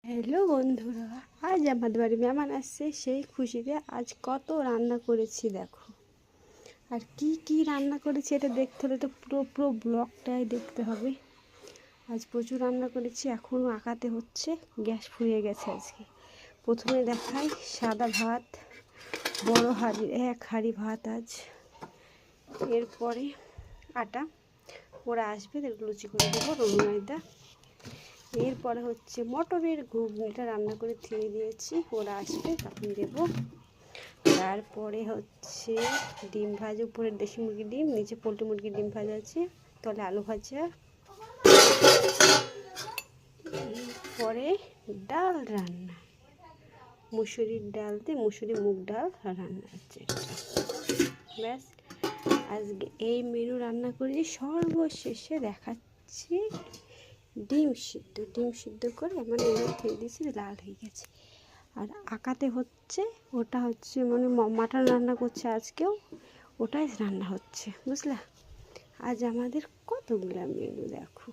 Hello বন্ধুরা, আজ আমাদের বাড়ি মেহমান আসছে। সেই খুশিতে আজ কত রান্না করেছি দেখো। আর কি কি রান্না করেছি এটা দেখতে হলে তো পুরো ব্লগটাই দেখতে হবে। আজ প্রচুর রান্না করেছি, এখনও আঁকাতে হচ্ছে, গ্যাস ফুরিয়ে গেছে আজকে। প্রথমে দেখাই সাদা ভাত, বড় এক হাঁড়ি ভাত আজ। এরপরে আটা, ওরা আসবে লুচি করে দেবো রুমাইদা। এরপরে হচ্ছে মটরের ঘুগনিটা রান্না করে থিয়ে দিয়েছি, ওরা আসবে তখন দেবো। তারপরে হচ্ছে ডিম ভাজা, উপরে দেশি মুরগির ডিম, নিচে পোলট্রি মুরগির ডিম ভাজা আছে, তলে আলু ভাজা। পরে ডাল রান্না, মুসুরির ডাল দিয়ে মুসুরি মুগ ডাল রান্না হচ্ছে। ব্যাস, আজকে এই মেনু রান্না করেছি। সর্বশেষে দেখাচ্ছি ডিম সিদ্ধ করে মানে এনে খেয়ে দিয়েছি, লাল হয়ে গেছে। আর আঁকাতে হচ্ছে, ওটা হচ্ছে মানে মাটন রান্না করছে আজকেও, ওটাই রান্না হচ্ছে, বুঝলা। আজ আমাদের কতগুলো মেনু দেখো।